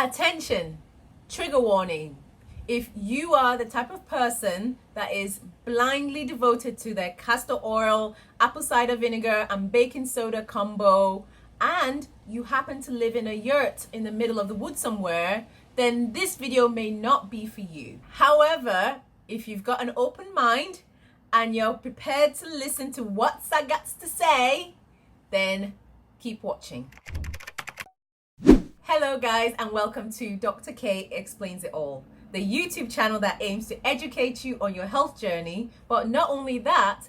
Attention, trigger warning. If you are the type of person that is blindly devoted to their castor oil, apple cider vinegar, and baking soda combo, and you happen to live in a yurt in the middle of the woods somewhere, then this video may not be for you. However, if you've got an open mind and you're prepared to listen to what I got to say, then keep watching. Hello guys, and welcome to Dr. K Explains It All, the YouTube channel that aims to educate you on your health journey, but not only that,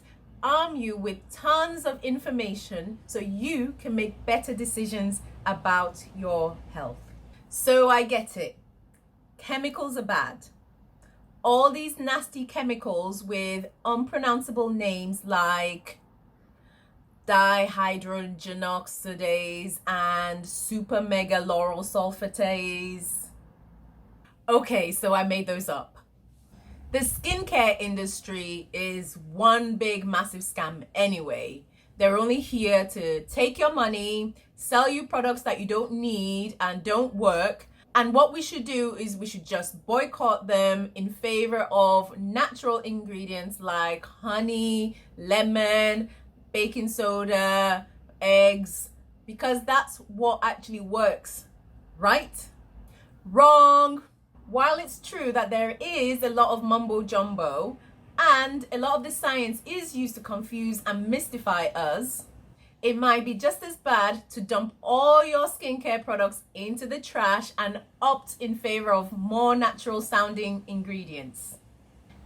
arm you with tons of information so you can make better decisions about your health. So I get it. Chemicals are bad. All these nasty chemicals with unpronounceable names like dihydrogenoxidase and super mega lauryl sulfatase. Okay, so I made those up. The skincare industry is one big massive scam anyway. They're only here to take your money, sell you products that you don't need and don't work. And what we should do is we should just boycott them in favor of natural ingredients like honey, lemon, baking soda, eggs, because that's what actually works, right? Wrong. While it's true that there is a lot of mumbo jumbo and a lot of the science is used to confuse and mystify us, it might be just as bad to dump all your skincare products into the trash and opt in favor of more natural sounding ingredients.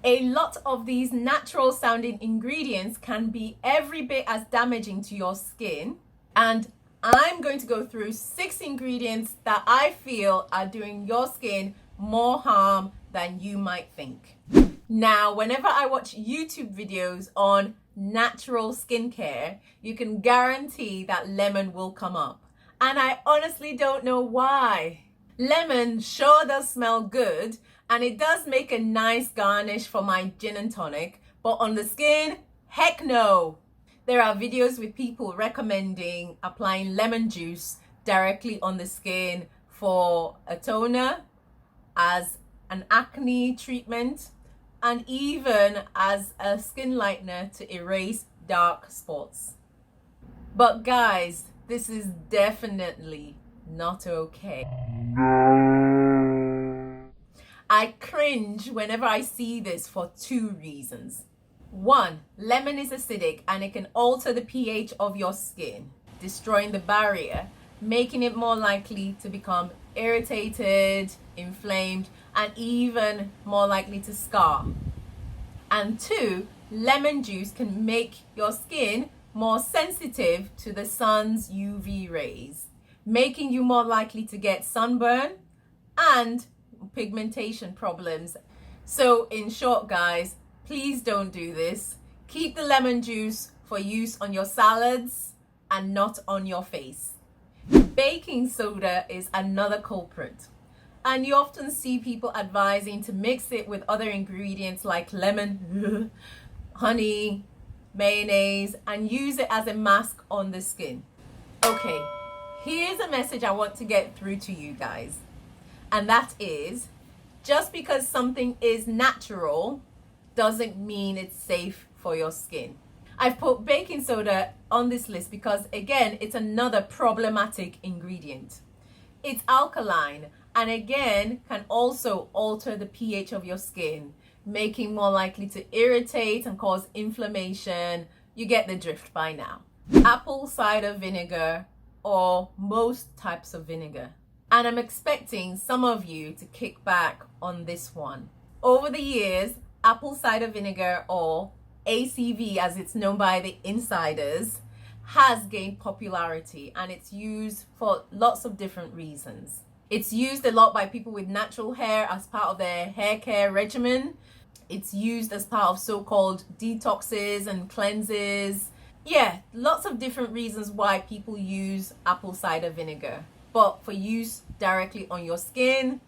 A lot of these natural sounding ingredients can be every bit as damaging to your skin, and I'm going to go through 6 ingredients that I feel are doing your skin more harm than you might think. Now, whenever I watch YouTube videos on natural skincare, you can guarantee that lemon will come up. And I honestly don't know why. Lemon sure does smell good, and it does make a nice garnish for my gin and tonic, but on the skin, heck no. There are videos with people recommending applying lemon juice directly on the skin for a toner, as an acne treatment, and even as a skin lightener to erase dark spots. But guys, this is definitely not okay. I cringe whenever I see this for 2 reasons. 1, lemon is acidic and it can alter the pH of your skin, destroying the barrier, making it more likely to become irritated, inflamed, and even more likely to scar. And 2, lemon juice can make your skin more sensitive to the sun's UV rays, making you more likely to get sunburn and pigmentation problems. So in short guys, please don't do this. Keep the lemon juice for use on your salads and not on your face. Baking soda is another culprit, and you often see people advising to mix it with other ingredients like lemon, honey, mayonnaise, and use it as a mask on the skin. Okay, here's a message I want to get through to you guys, and that is, just because something is natural doesn't mean it's safe for your skin. I've put baking soda on this list because, again, it's another problematic ingredient. It's alkaline and, again, can also alter the pH of your skin, making more likely to irritate and cause inflammation. You get the drift by now. Apple cider vinegar, or most types of vinegar. And I'm expecting some of you to kick back on this one. Over the years, apple cider vinegar, or ACV as it's known by the insiders, has gained popularity, and it's used for lots of different reasons. It's used a lot by people with natural hair as part of their hair care regimen. It's used as part of so-called detoxes and cleanses. Yeah, lots of different reasons why people use apple cider vinegar. But for use directly on your skin,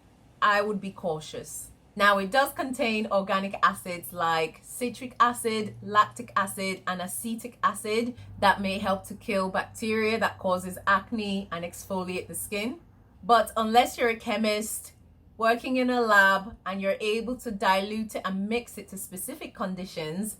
I would be cautious. Now, it does contain organic acids like citric acid, lactic acid, and acetic acid that may help to kill bacteria that causes acne and exfoliate the skin. But unless you're a chemist working in a lab and you're able to dilute it and mix it to specific conditions,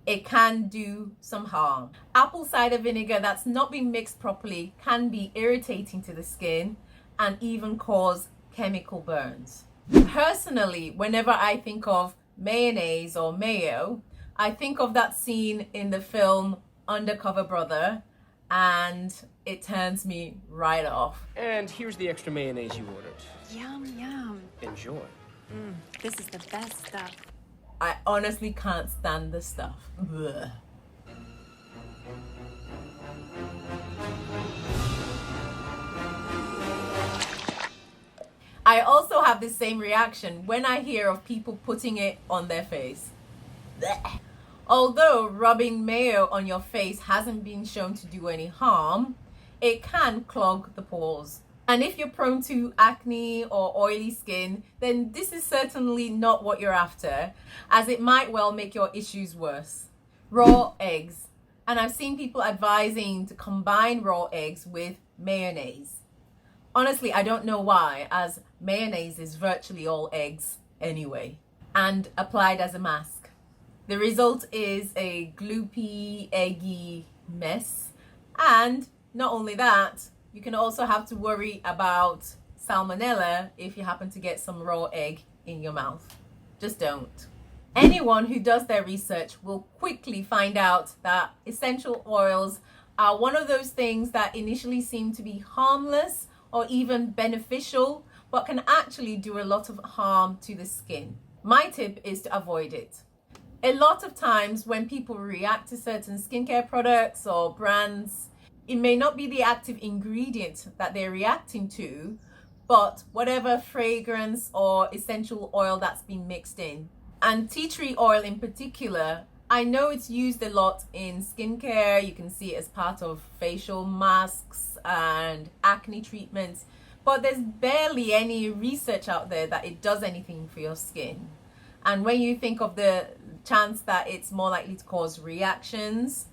it can do some harm. Apple cider vinegar that's not been mixed properly can be irritating to the skin and even cause chemical burns. Personally, whenever I think of mayonnaise or mayo, I think of that scene in the film Undercover Brother, and it turns me right off. And here's the extra mayonnaise you ordered. Yum, yum. Enjoy. This is the best stuff. I honestly can't stand the stuff. Ugh. I also have the same reaction when I hear of people putting it on their face. Blech. Although rubbing mayo on your face hasn't been shown to do any harm, it can clog the pores. And if you're prone to acne or oily skin, then this is certainly not what you're after, as it might well make your issues worse. Raw eggs. And I've seen people advising to combine raw eggs with mayonnaise. Honestly, I don't know why, as mayonnaise is virtually all eggs anyway, and applied as a mask. The result is a gloopy, eggy mess. And not only that, you can also have to worry about salmonella if you happen to get some raw egg in your mouth. Just don't. Anyone who does their research will quickly find out that essential oils are one of those things that initially seem to be harmless or even beneficial, but can actually do a lot of harm to the skin. My tip is to avoid it. A lot of times when people react to certain skincare products or brands, it may not be the active ingredient that they're reacting to, but whatever fragrance or essential oil that's been mixed in. And tea tree oil in particular, I know it's used a lot in skincare. You can see it as part of facial masks and acne treatments, but there's barely any research out there that it does anything for your skin. And when you think of the chance that it's more likely to cause reactions,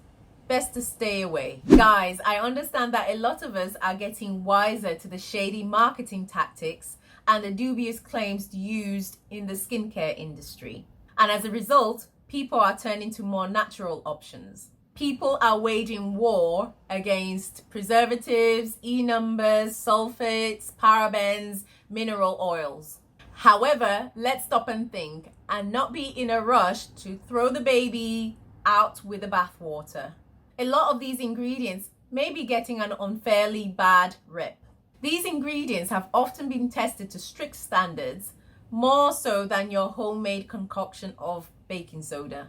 best to stay away. Guys, I understand that a lot of us are getting wiser to the shady marketing tactics and the dubious claims used in the skincare industry. And as a result, people are turning to more natural options. People are waging war against preservatives, E-numbers, sulfates, parabens, mineral oils. However, let's stop and think and not be in a rush to throw the baby out with the bathwater. A lot of these ingredients may be getting an unfairly bad rep. These ingredients have often been tested to strict standards, more so than your homemade concoction of baking soda.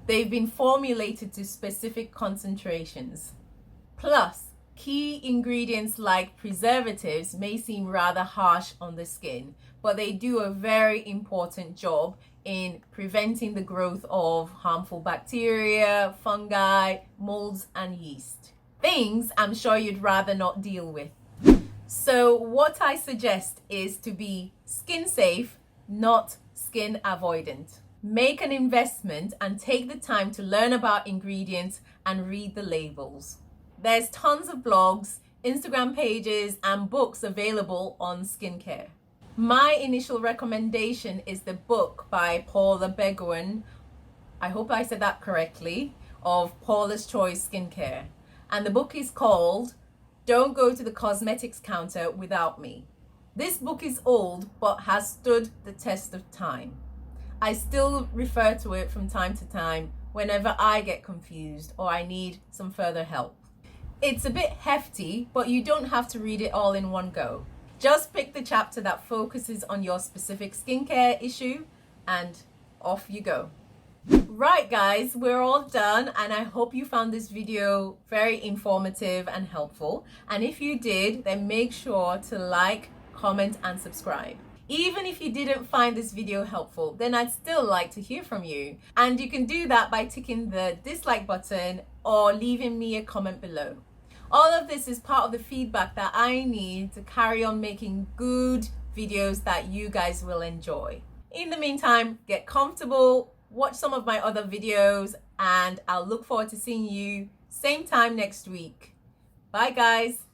They've been formulated to specific concentrations. Plus, key ingredients like preservatives may seem rather harsh on the skin, but they do a very important job in preventing the growth of harmful bacteria, fungi, molds, and yeast. Things I'm sure you'd rather not deal with. So what I suggest is to be skin safe, not skin avoidant. Make an investment and take the time to learn about ingredients and read the labels. There's tons of blogs, Instagram pages, and books available on skincare. My initial recommendation is the book by Paula Begwin, I hope I said that correctly, of Paula's Choice Skincare. And the book is called Don't Go to the Cosmetics Counter Without Me. This book is old but has stood the test of time. I still refer to it from time to time whenever I get confused or I need some further help. It's a bit hefty, but you don't have to read it all in one go. Just pick the chapter that focuses on your specific skincare issue and off you go. Right guys, we're all done and I hope you found this video very informative and helpful. And if you did, then make sure to like, comment and subscribe. Even if you didn't find this video helpful, then I'd still like to hear from you. And you can do that by ticking the dislike button or leaving me a comment below. All of this is part of the feedback that I need to carry on making good videos that you guys will enjoy. In the meantime, get comfortable, watch some of my other videos, and I'll look forward to seeing you same time next week. Bye guys.